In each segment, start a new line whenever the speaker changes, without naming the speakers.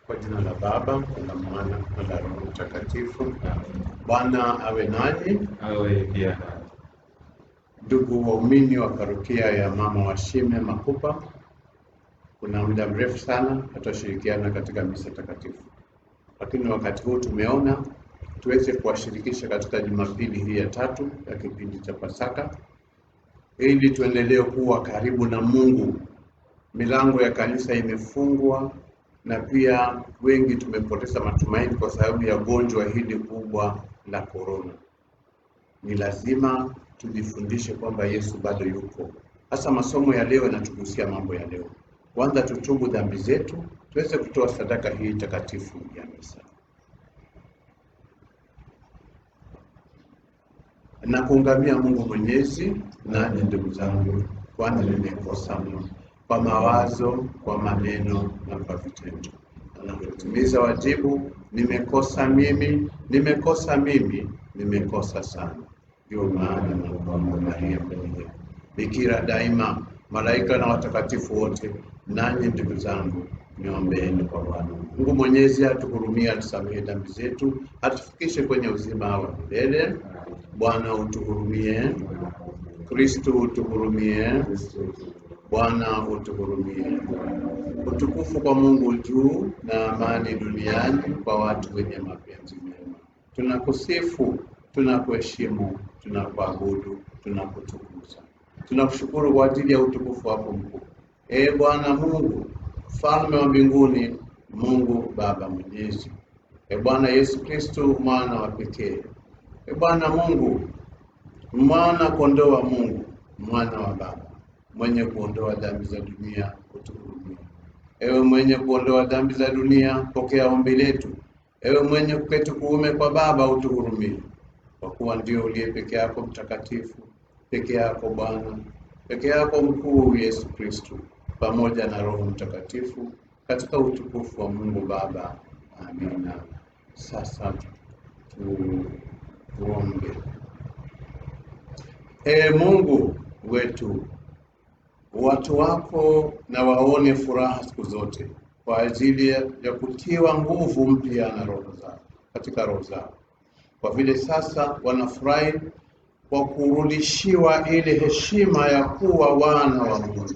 Kwa jina la Baba na Mwana na Roho Mtakatifu. Bwana awe nanyi.
Awe pia.
Ndugu waumini wa parokia ya Mama wa Shime Makupa, kuna muda mrefu sana hatushirikiana katika misa takatifu, lakini wakati huu tumeona tuweze kuwashirikisha katika Jumapili hii ya tatu ya kipindi cha Pasaka, ili tuendelee kuwa karibu na Mungu. Milango ya kanisa imefungwa na pia wengi tumepoteza matumaini kwa sababu ya gonjwa hili kubwa la corona. Ni lazima tujifundishe kwamba Yesu bado yuko. Hasa masomo ya leo yanatugusia mambo ya leo. Kwanza tutubu dhambi zetu, tuweze kutoa sadaka hii takatifu ya misa. Na kuungamia Mungu Mwenyezi, nanyi ndugu zangu, kwani nimekosa mno kwa mawazo, kwa maneno na kwa vitendo. Na kutimiza wajibu, nimekosa mimi, nimekosa sana. Ndio maana naomba Maria mwenyewe, Bikira daima, malaika na watakatifu wote, nanyi ndugu zangu, niombeeni kwa Bwana. Mungu Mwenyezi atuhurumie, atusamehe dhambi zetu, atufikishe kwenye uzima wa milele. Bwana utuhurumie. Kristo utuhurumie. Bwana utuhurumie. Utukufu kwa Mungu juu na amani duniani kwa watu wenye mapenzi mema. Tunakusifu, tunakuheshimu, tunakuabudu, tunakutukuza. Tunakushukuru kwa ajili ya utukufu wako mkuu. Bwana Mungu, Mfalme wa mbinguni, Mungu Baba Mwenyezi. Bwana Yesu Kristo, mwana wa pekee. Bwana Mungu, mwana kondoo wa Mungu, mwana wa Baba, mwenye kuondoa dhambi za dunia, utuhurumie. Ewe mwenye kuondoa dhambi za dunia, pokea ombi letu. Ewe mwenye kuketi kuume kwa Baba, utuhurumie. Kwa kuwa ndio uliye peke yako mtakatifu, peke yako Bwana, peke yako mkuu Yesu Kristo, pamoja na Roho Mtakatifu, katika utukufu wa Mungu Baba. Amina. Sasa tuombe. Mungu wetu, watu wako na waone furaha siku zote kwa ajili ya kutiwa nguvu mpya na roho zao, katika roho zao. Kwa vile sasa wanafurahi kwa kurudishiwa ile heshima ya kuwa wana wa Mungu,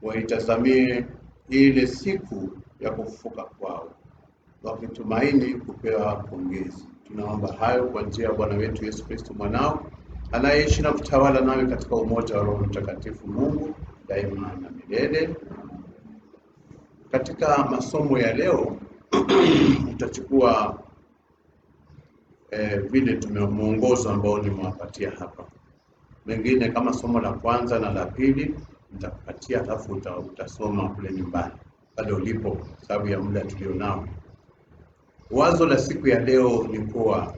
waitazamie ile siku ya kufufuka kwao, wakitumaini kupewa pongezi. Tunaomba hayo kwa njia ya Bwana wetu Yesu Kristo mwanao, anayeishi na kutawala nawe katika umoja wa Roho Mtakatifu, Mungu daima na milele. Katika masomo ya leo tutachukua vile tumemuongozo ambao nimewapatia hapa. Mengine kama somo la kwanza na la pili nitakupatia, alafu utasoma kule nyumbani pale ulipo, sababu ya muda tulionao. Wazo la siku ya leo ni kuwa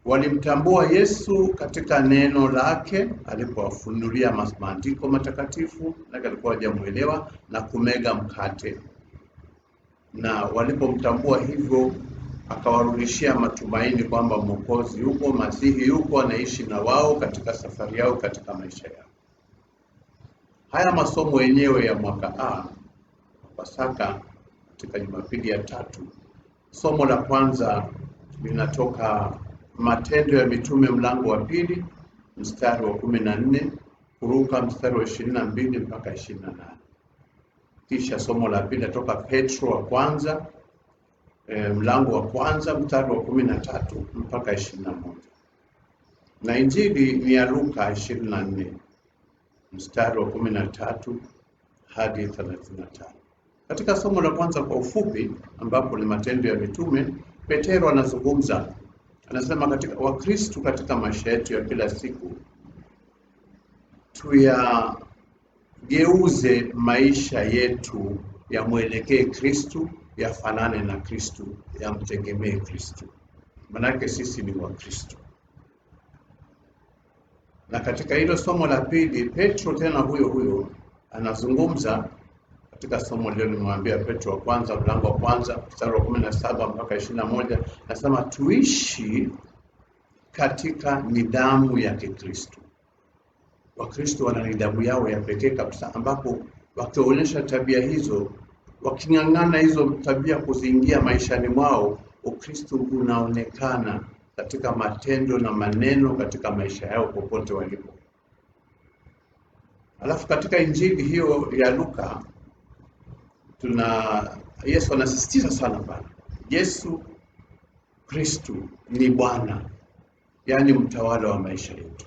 walimtambua Yesu katika neno lake alipowafunulia maandiko matakatifu, na alikuwa hajamuelewa na kumega mkate. Na walipomtambua hivyo, akawarudishia matumaini kwamba Mwokozi yupo, Masihi yupo, anaishi na wao katika safari yao, katika maisha yao. Haya masomo yenyewe ya mwaka A Pasaka katika Jumapili ya tatu. Somo la kwanza linatoka Matendo ya Mitume mlango wa 2 mstari wa 14 kuruka mstari wa 22 mpaka 28. Kisha somo la pili linatoka Petro wa kwanza mlango wa kwanza mstari wa 13 mpaka 21. Na Injili ni ya Luka 24 mstari wa 13 hadi 35. Katika somo la kwanza kwa ufupi, ambapo ni Matendo ya Mitume, Petro anazungumza. Anasema katika Wakristo, katika maisha yetu ya kila siku tuyageuze maisha yetu yamwelekee Kristo, yafanane na Kristo, yamtegemee Kristo. Manake sisi ni Wakristo. Na katika hilo somo la pili, Petro tena huyo anazungumza. Katika somo leo nimwambia Petro wa kwanza mlango wa kwanza mstari wa 17 mpaka 21, nasema tuishi katika nidhamu ya Kikristo. Wakristo wana nidhamu yao ya pekee kabisa, ambapo wakionyesha tabia hizo, waking'ang'ana hizo tabia kuziingia maishani mwao, Ukristo unaonekana katika matendo na maneno katika maisha yao popote walipo. Alafu katika Injili hiyo ya Luka Yesu anasisitiza sana pale. Yesu Kristo ni Bwana, yani mtawala wa maisha yetu.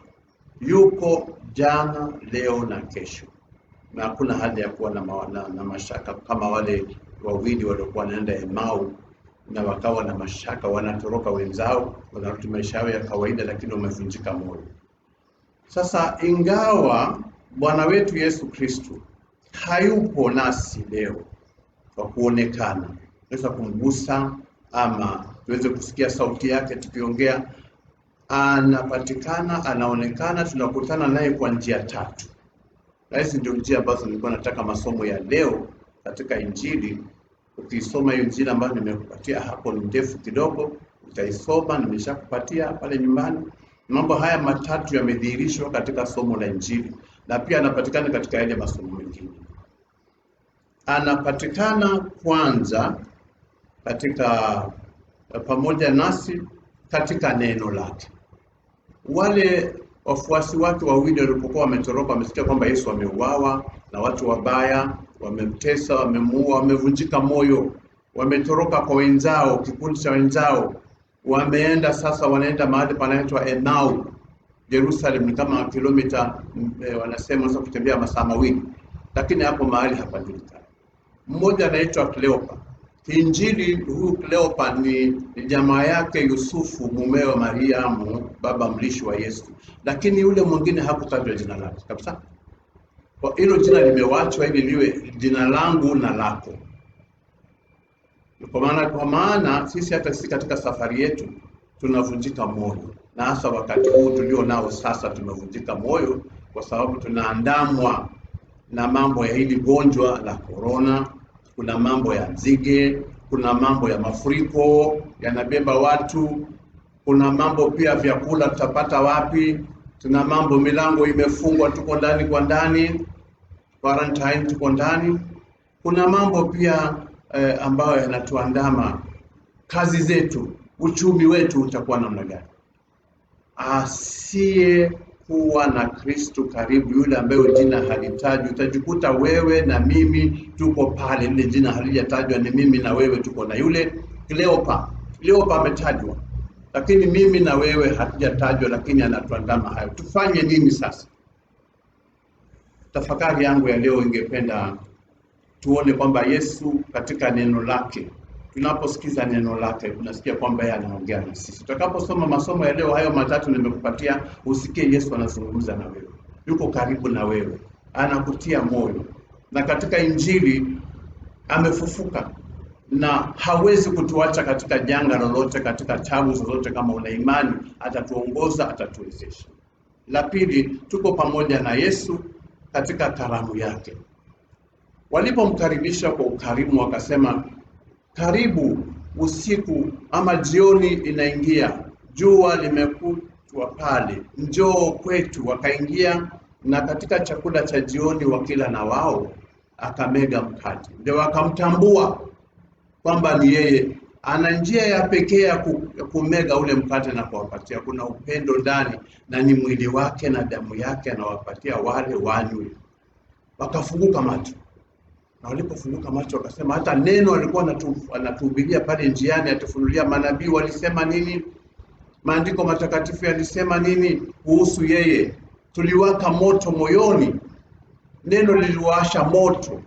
Yuko jana, leo na kesho. Na hakuna haja ya kuwa na mashaka kama wale wawili waliokuwa wanaenda Emau na wakawa na mashaka, wanatoroka wenzao, wanarudi maisha yao ya kawaida, lakini wamevunjika moyo. Sasa ingawa Bwana wetu Yesu Kristo hayupo nasi leo kwa kuonekana, tunaweza kumgusa ama tuweze kusikia sauti yake tukiongea, anapatikana, anaonekana, tunakutana naye kwa njia tatu. Na hizi ndio njia ambazo nilikuwa nataka masomo ya leo katika Injili. Ukisoma hiyo Injili ambayo nimekupatia hapo, ni ndefu kidogo, utaisoma, nimeshakupatia pale nyumbani. Mambo haya matatu yamedhihirishwa katika somo la Injili, na pia anapatikana katika yale masomo mengine. Anapatikana kwanza katika pamoja nasi katika neno lake. Wale wafuasi wake wawili walipokuwa wametoroka, wamesikia kwamba Yesu ameuawa na watu wabaya, wamemtesa, wamemuua, wamevunjika moyo, wametoroka kwa wenzao, kikundi cha wenzao, wameenda sasa, wanaenda mahali panaitwa Emau. Jerusalem ni kama kilomita wanasema sasa kutembea masaa mawili, lakini hapo mahali hapajulikani. Mmoja anaitwa Kleopa. Injili huyu Kleopa ni jamaa yake Yusufu, mumewe Mariamu, baba mlishi wa Yesu. Lakini yule mwingine hakutajwa jina lake kabisa. Kwa hilo jina limewachwa ili liwe jina langu na lako. Kwa maana sisi hata sisi katika safari yetu tunavunjika moyo. Na hasa wakati huu tulio nao sasa tumevunjika moyo kwa sababu tunaandamwa na mambo ya hili gonjwa la corona. Kuna mambo ya nzige, kuna mambo ya mafuriko yanabeba watu, kuna mambo pia vyakula tutapata wapi, tuna mambo milango imefungwa, tuko ndani kwa ndani, quarantine tuko ndani. Kuna mambo pia ambayo yanatuandama, kazi zetu, uchumi wetu utakuwa namna gani? Asiye kuwa na Kristo karibu, yule ambaye jina halitajwi, utajikuta wewe na mimi tuko pale, ile jina halijatajwa, ni mimi na wewe tuko na yule Kleopa. Kleopa ametajwa, lakini mimi na wewe hatujatajwa, lakini anatuandama hayo. Tufanye nini sasa? Tafakari yangu ya leo ingependa tuone kwamba Yesu katika neno lake, tunaposikiza neno lake tunasikia kwamba yeye anaongea na sisi. Tutakaposoma masomo ya leo hayo matatu nimekupatia, usikie Yesu anazungumza na wewe. Yuko karibu na wewe, anakutia moyo. Na katika Injili amefufuka na hawezi kutuacha katika janga lolote, katika tabu zozote. Kama una imani, atatuongoza, atatuwezesha. La pili, tuko pamoja na Yesu katika karamu yake. Walipomkaribisha kwa ukarimu, wakasema, karibu, usiku ama jioni inaingia, jua limekutwa pale, njoo kwetu. Wakaingia, na katika chakula cha jioni wakila na wao, akamega mkate. Ndio wakamtambua kwamba ni yeye. Ana njia ya pekee ya kumega ule mkate na kuwapatia. Kuna upendo ndani, na ni mwili wake na damu yake anawapatia wale wanywe. Wakafunguka macho. Na walipofunguka macho wakasema, hata neno alikuwa anatuhubiria pale njiani, atufunulia manabii walisema nini, maandiko matakatifu yalisema nini kuhusu yeye. Tuliwaka moto moyoni, neno liliwasha moto,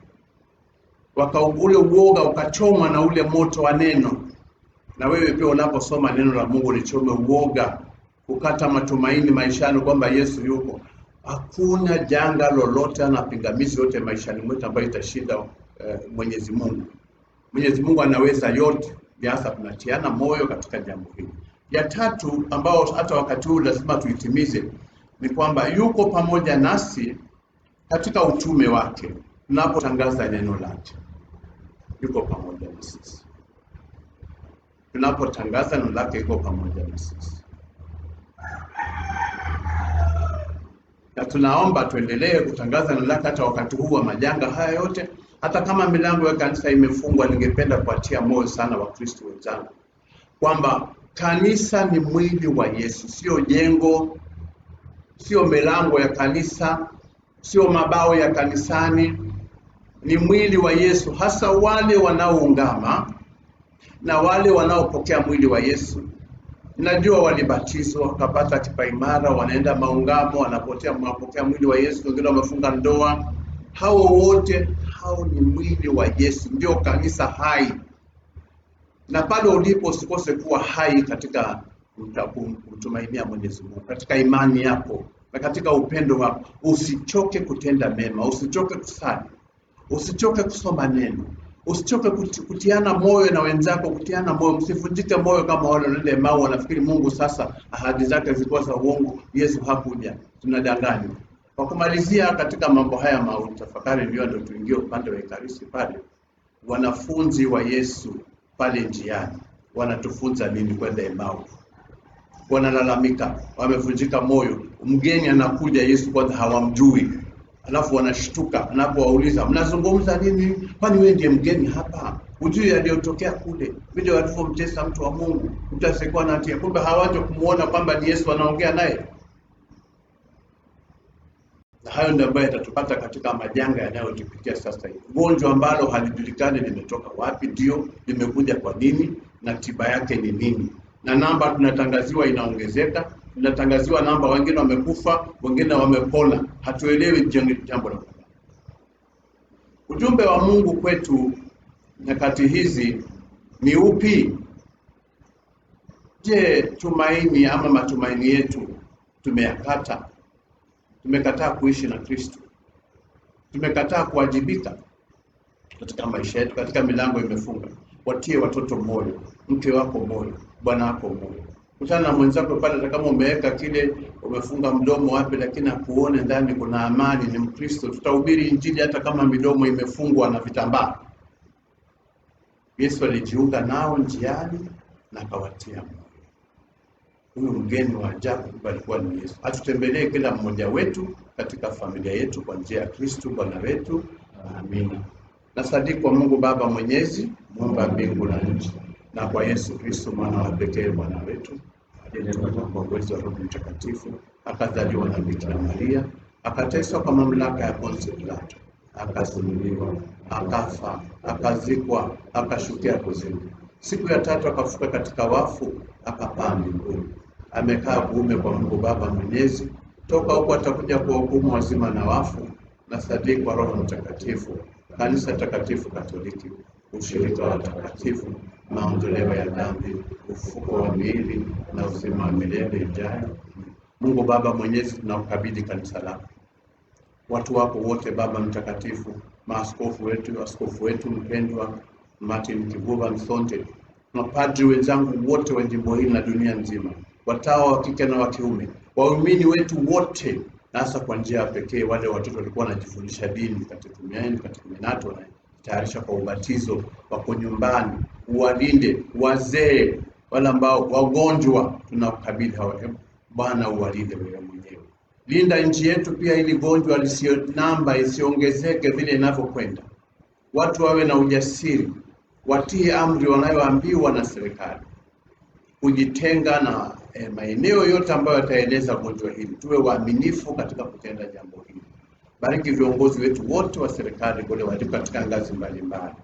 ule uoga ukachoma na ule moto wa neno. Na wewe pia unaposoma neno la Mungu lichome uoga, kukata matumaini maishani kwamba Yesu yuko. Hakuna janga lolote na pingamizi yote maishani mwetu ambayo itashinda Mwenyezi Mungu. Mwenyezi Mungu anaweza yote, hasa tunatiana moyo katika jambo hili. Ya tatu ambao hata wakati huu lazima tuitimize ni kwamba yuko pamoja nasi katika utume wake. Tunapotangaza neno lake, yuko pamoja na sisi. Tunapotangaza neno lake, yuko pamoja na sisi. na tunaomba tuendelee kutangaza neno lake hata wakati huu wa majanga haya yote. Hata kama milango ya kanisa imefungwa, ningependa kuatia moyo sana Wakristo wenzangu kwamba kanisa ni mwili wa Yesu, sio jengo, sio milango ya kanisa, sio mabao ya kanisani. Ni mwili wa Yesu, hasa wale wanaoungama na wale wanaopokea mwili wa Yesu. Najua walibatizwa wakapata kipaimara, wanaenda maungamo, wanapokea mwili wa Yesu, wengine wamefunga ndoa. Hao wote hao ni mwili wa Yesu, ndio kanisa hai. Na pale ulipo usikose kuwa hai katika kutumainia Mwenyezi Mungu, katika imani yako na katika upendo wako. Usichoke kutenda mema, usichoke kusali, usichoke kusoma neno, usichoke kutiana moyo na wenzako, kutiana moyo. Msivunjike moyo kama wale wanaenda Emau wanafikiri Mungu sasa ahadi zake zilikuwa za uongo, Yesu hakuja, tunadanganywa. Kwa kumalizia katika mambo haya mawili, tafakari ndio tuingie upande wa Ekaristi pale. Wanafunzi wa Yesu pale njiani wanatufunza nini kwenda Emau? Wanalalamika, wamevunjika moyo. Mgeni anakuja, Yesu kwanza hawamjui. Alafu wanashtuka anapowauliza, mnazungumza nini? Kwani wewe ndiye mgeni hapa? Hujui yaliyotokea kule, vile walivyomtesa mtu wa Mungu, mtu asiyekuwa na hatia. Kumbe hawaje kumuona kwamba ni Yesu anaongea naye. Na hayo ndio ambayo yatatupata katika majanga yanayotupitia sasa hivi. Gonjwa ambalo halijulikani limetoka wapi, ndio limekuja kwa nini, na tiba yake ni nini. Na namba tunatangaziwa inaongezeka, tunatangaziwa namba, wengine wamekufa, wengine wamepona. Hatuelewi jambo la kufanya. Ujumbe wa Mungu kwetu nyakati hizi ni upi? Je, tumaini ama matumaini yetu tumeyakata? Tumekataa kuishi na Kristo. Tumekataa kuwajibika katika maisha yetu, katika milango imefunga. Watie watoto moyo, mke wako moyo, bwana wako moyo. Kutana na mwenzako pale, hata kama umeweka kile, umefunga mdomo wapi, lakini akuone ndani kuna amani, ni Mkristo. Tutahubiri injili hata kama midomo imefungwa na vitambaa. Yesu alijiunga nao njiani na akawatia moyo. Huyu mgeni wa ajabu alikuwa ni Yesu. Atutembelee kila mmoja wetu katika familia yetu kwa njia ya Kristo Bwana wetu. Amina. Na sadiki kwa Mungu Baba Mwenyezi, Muumba mbingu na nchi, na kwa Yesu Kristo mwana wa pekee Bwana wetu, aliyetoka kwa uwezo wa Roho Mtakatifu, akazaliwa na Bikira Maria, akateswa kwa mamlaka ya Poncio Pilato, akasulubiwa, akafa, akazikwa, akashukia kuzimu. Siku ya tatu akafufuka katika wafu, akapaa mbinguni. Amekaa kuume kwa Mungu Baba Mwenyezi, toka huko atakuja kuwahukumu wazima na wafu. Na sadiki kwa Roho Mtakatifu, Kanisa takatifu Katoliki, ushirika wa takatifu, maondoleo ya dhambi, ufufuko wa miili na uzima wa milele ijayo. Mungu Baba Mwenyezi, tunakukabidhi kanisa lako, watu wako wote Baba Mtakatifu, maaskofu wetu, askofu wetu mpendwa Martin Kibuva Msonte, mapadri wenzangu wote wa jimbo hili na dunia nzima, watawa wa kike na wa kiume, waumini wetu wote, na hasa kwa njia ya pekee wale watoto walikuwa wanajifundisha dini katika minato, wanatayarisha kwa ubatizo, wako nyumbani. Uwalinde wazee, wale ambao wagonjwa, tunakukabidhi hawa. Bwana uwalinde wewe mwenyewe. Linda nchi yetu pia, ili gonjwa namba isiongezeke vile inavyokwenda. Watu wawe na ujasiri, watii amri wanayoambiwa na serikali, kujitenga na maeneo yote ambayo yataeneza gonjwa hili. Tuwe waaminifu katika kutenda jambo hili. Bariki viongozi wetu wote wa serikali kule waliko katika ngazi mbalimbali.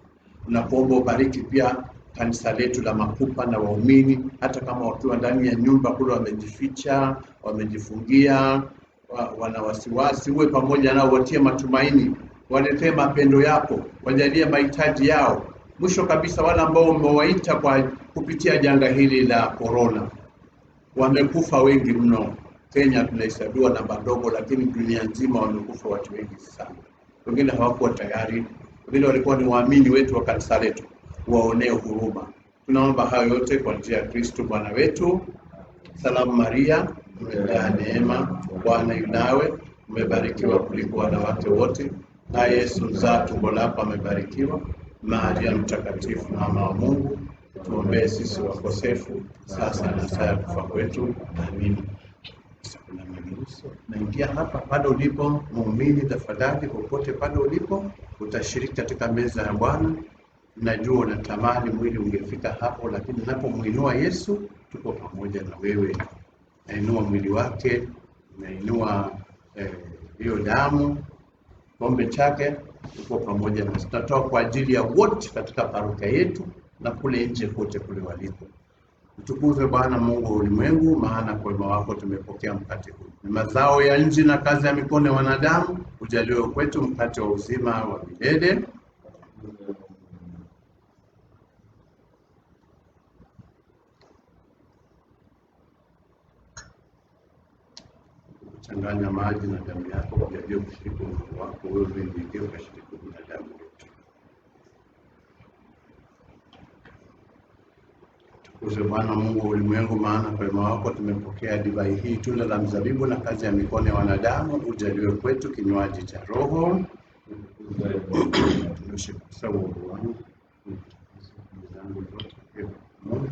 Tunakuomba ubariki pia kanisa letu la Makupa na waumini, hata kama wakiwa ndani ya nyumba kule wamejificha, wamejifungia, wana wasiwasi, uwe pamoja nao, watie matumaini, waletee mapendo yako, wajalie mahitaji yao. Mwisho kabisa, wale ambao umewaita kwa kupitia janga hili la corona, wamekufa wengi mno. Kenya tunahesabiwa namba ndogo, lakini dunia nzima wamekufa watu wengi sana. Wengine hawakuwa tayari, wengine walikuwa ni waamini wetu wa kanisa letu. Waonee huruma. Tunaomba hayo yote kwa njia ya Kristo Bwana wetu. Salamu Maria, umejaa neema, Bwana yu nawe, umebarikiwa kuliko wanawake wote, na Yesu mzao tumbo lako amebarikiwa. Maria mtakatifu, mama wa Mungu, tuombee sisi wakosefu, sasa na saa ya kufa kwetu. Amina. kuna mageuzo. Naingia hapa pale ulipo muumini, tafadhali popote pale ulipo utashiriki katika meza ya Bwana. Najua unatamani mwili ungefika hapo, lakini unapomuinua Yesu, tuko pamoja na wewe. Nainua mwili wake, nainua hiyo damu, kombe chake, tuko pamoja na tutatoa kwa ajili ya wote katika parokia yetu na kule nje kote kule waliko. Utukuze Bwana Mungu wa ulimwengu, maana kwa wema wako tumepokea mkate huu. Ni mazao ya nchi na kazi ya mikono ya wanadamu, ujaliwe kwetu mkate wa uzima wa milele. Changanya maji na damu yako, ujaliwe kushiriki mwili wako, wewe ndiye ukashiriki na damu yetu. Utukuze Bwana Mungu wa ulimwengu, maana kwa wema wako tumepokea divai hii, tunda la mzabibu na kazi ya mikono ya wanadamu, ujaliwe kwetu kinywaji cha Roho. Tunashukuru Mungu wangu zangu zote Mungu.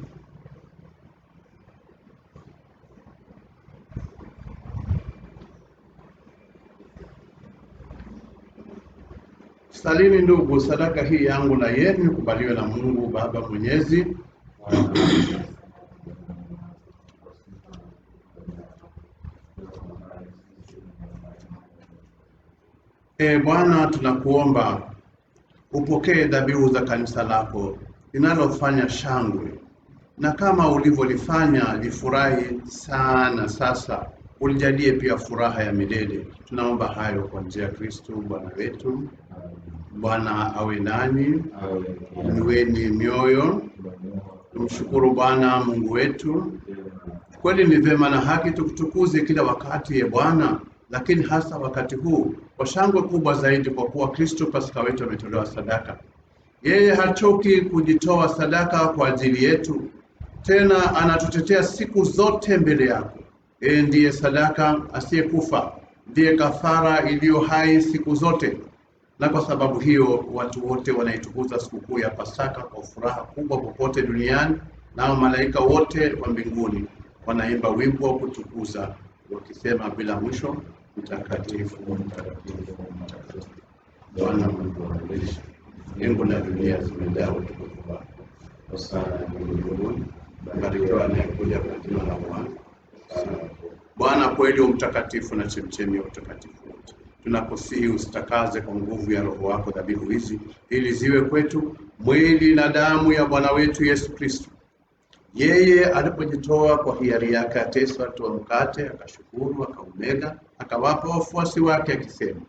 Salini ndugu, sadaka hii yangu na yenu kubaliwe na Mungu Baba Mwenyezi. Bwana, tunakuomba upokee dhabihu za kanisa lako linalofanya shangwe, na kama ulivyolifanya lifurahi sana sasa, ulijalie pia furaha ya milele. Tunaomba hayo kwa njia ya Kristo Bwana wetu. Bwana awe nanyi, inueni mioyo. Tumshukuru Bwana Mungu wetu. Kweli ni vema na haki tukutukuze kila wakati Bwana, lakini hasa wakati huu kwa shangwe kubwa zaidi, kwa kuwa Kristo Pasaka wetu ametolewa sadaka. Yeye hachoki kujitoa sadaka kwa ajili yetu, tena anatutetea siku zote mbele yako. Yeye ndiye sadaka asiyekufa, ndiye kafara iliyo hai siku zote. Na kwa sababu hiyo watu wote wanaitukuza sikukuu ya Pasaka kwa furaha kubwa popote duniani, nao malaika wote wa mbinguni wanaimba wimbo wa kutukuza wakisema bila mwisho, mtakatifu mtakatifu mtakatifu Bwana Mungu wa majeshi, mbingu na dunia zimejaa utukufu wako. Hosana mbinguni, barikiwa anayekuja kwa jina la Bwana. Bwana kweli mtakatifu na chemchemi ya utakatifu wote, tunakusihi usitakaze kwa nguvu ya Roho wako dhabihu hizi, ili ziwe kwetu mwili na damu ya Bwana wetu Yesu Kristo. Yeye alipojitoa kwa hiari yake ateswa, atoa mkate, akashukuru, akaumega, akawapa wafuasi wake akisema,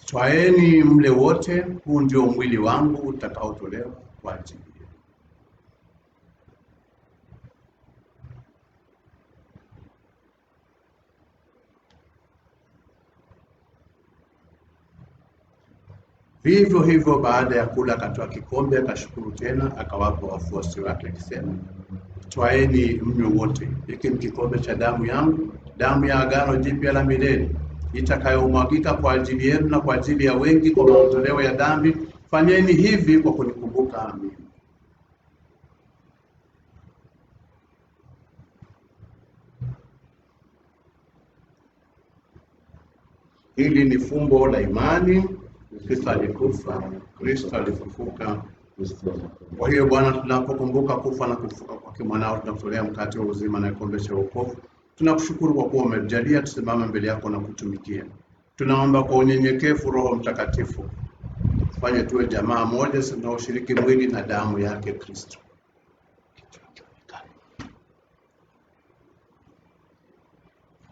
twaeni mle wote, huu ndio mwili wangu utakaotolewa kwa ajili yenu. Vivyo hivyo baada ya kula akatoa kikombe, akashukuru tena, akawapa wafuasi wake akisema, twaeni mnywe wote, hiki ni kikombe cha damu yangu, damu ya agano jipya la milele, itakayomwagika kwa ajili yenu na kwa ajili ya wengi kwa maondoleo ya dhambi. Fanyeni hivi kwa kunikumbuka mimi. Hili ni fumbo la imani. Kristo alikufa, Kristo alifufuka. Kwa hiyo Bwana, tunapokumbuka kufa na kufufuka kwa mwanao, tunakutolea mkate wa uzima na kikombe cha wokovu. Tunakushukuru kwa kuwa umejalia tusimame mbele yako na kutumikia. Tunaomba kwa unyenyekevu Roho Mtakatifu fanye tuwe jamaa moja tunaoshiriki mwili na damu yake Kristo.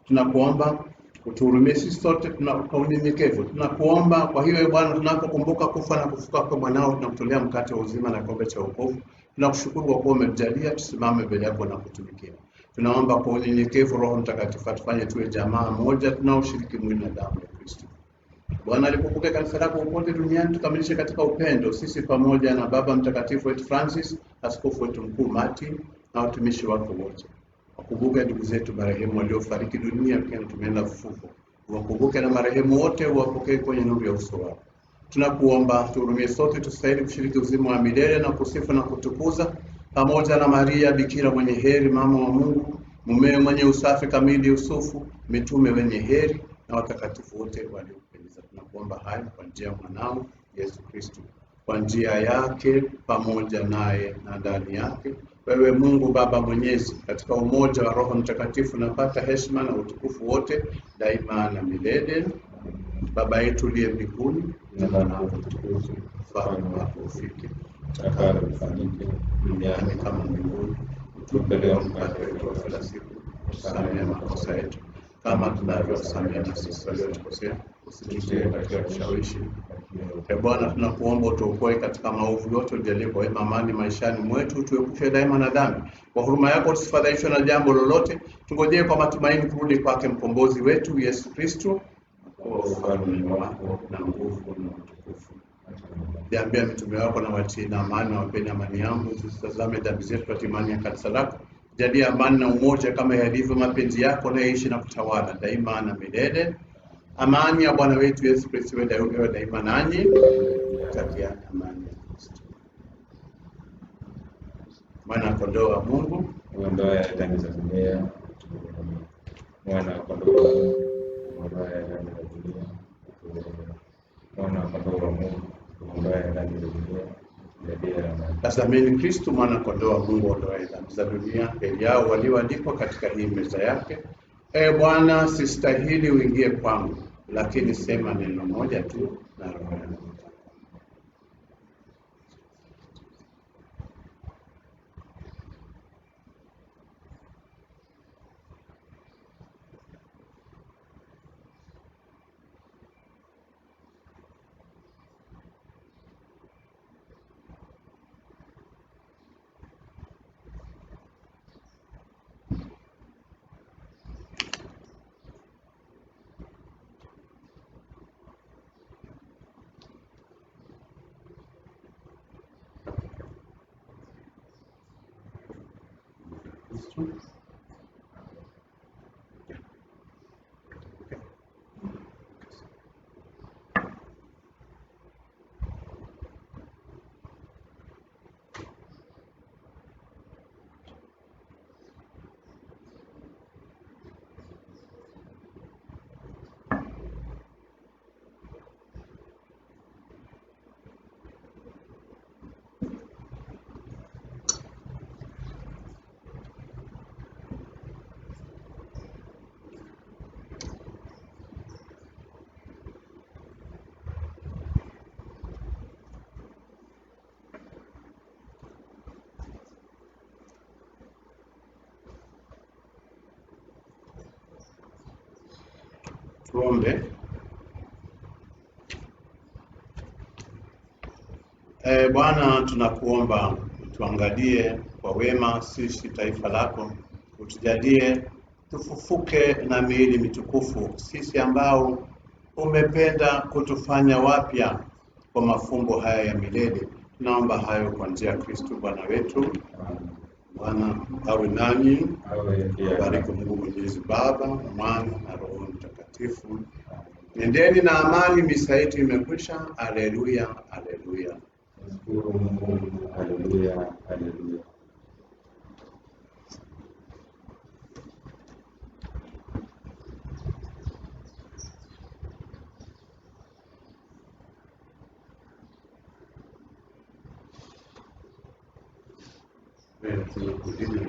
Tunakuomba utuhurumie sisi sote kwa unyenyekevu. Tunakuomba kwa hiyo Bwana, tunapokumbuka kufa na kufufuka kwa mwanao, tunakutolea mkate wa uzima na kikombe cha wokovu. Tunakushukuru kwa kuwa umejalia tusimame mbele yako na kutumikia. Tunaomba kwa unyenyekevu Roho Mtakatifu atufanye tuwe jamaa moja tunaoshiriki mwili na damu ya Kristo. Bwana, alipopokea kanisa lako popote duniani, tukamilishe katika upendo, sisi pamoja na Baba Mtakatifu wetu Francis, askofu wetu mkuu Martin na watumishi wako wote. Wakumbuke ndugu zetu marehemu waliofariki dunia, pia tumeenda fufuko. Wakumbuke na marehemu wote, wapokee kwenye nuru ya uso wako. Tunakuomba tuhurumie sote tusitahili kushiriki uzima wa milele na kusifu na kutukuza pamoja na Maria Bikira mwenye heri, mama wa Mungu, mumewe mwenye usafi kamili Yusufu, mitume wenye heri na watakatifu wote waliopendeza. Tunakuomba haya kwa njia ya mwanao Yesu Kristo, kwa njia yake, pamoja naye na ndani yake. Wewe Mungu Baba Mwenyezi, katika umoja wa Roho Mtakatifu, napata heshima na utukufu wote daima na milele. Baba yetu uliye mbinguni, jina lako litukuzwe, ufalme wako ufike, utakalo lifanyike duniani kama mbinguni. Utupe leo mkate wetu wa kila siku, utusamehe makosa yetu kama tunavyosamehe na sisi waliotukosea, usitutie katika kushawishi. Bwana, tunakuomba utuokoe katika maovu yote, ujalie kwa wema amani maishani mwetu, tuepushe daima na dhambi. Kwa huruma yako tusifadhaishwe na jambo lolote, tungojee kwa matumaini kurudi kwake mkombozi wetu Yesu Kristo, kwa ufalme wako na nguvu na utukufu. Niambia mitume wako na watii na amani, na wapeni amani yangu, usitazame dhambi zetu kwa imani ya kanisa lako. Jalia amani na umoja kama yalivyo mapenzi yako, na yaishi na kutawala daima na milele. Amani ya Bwana wetu Yesu Kristo iwe daima nanyi. Takieni amani ya Kristo. Mwana kondoo wa Mungu,
uondoe dhambi za dunia. Mwana kondoo wa Mungu, uondoe dhambi za dunia. Mwana kondoo wa Mungu, uondoe dhambi za dunia.
Tazameni Kristo, mwana kondoo wa Mungu, uondoe dhambi za dunia. Heri yao walioandikwa katika hii meza yake. Bwana, sistahili uingie kwangu, lakini sema neno moja tu na roho yangu. Tuombe. Bwana, tunakuomba tuangalie kwa wema sisi taifa lako, utujalie tufufuke na miili mitukufu, sisi ambao umependa kutufanya wapya kwa mafumbo haya ya milele. Tunaomba hayo kwa njia ya Kristo Bwana wetu. Bwana awe nanyi, bariki Mungu Mwenyezi Baba, Mwana na Roho Mtakatifu. Nendeni na amani, misa yetu imekwisha. Haleluya, haleluya.
Shukuru Mungu. Haleluya, haleluya.
Tunakudini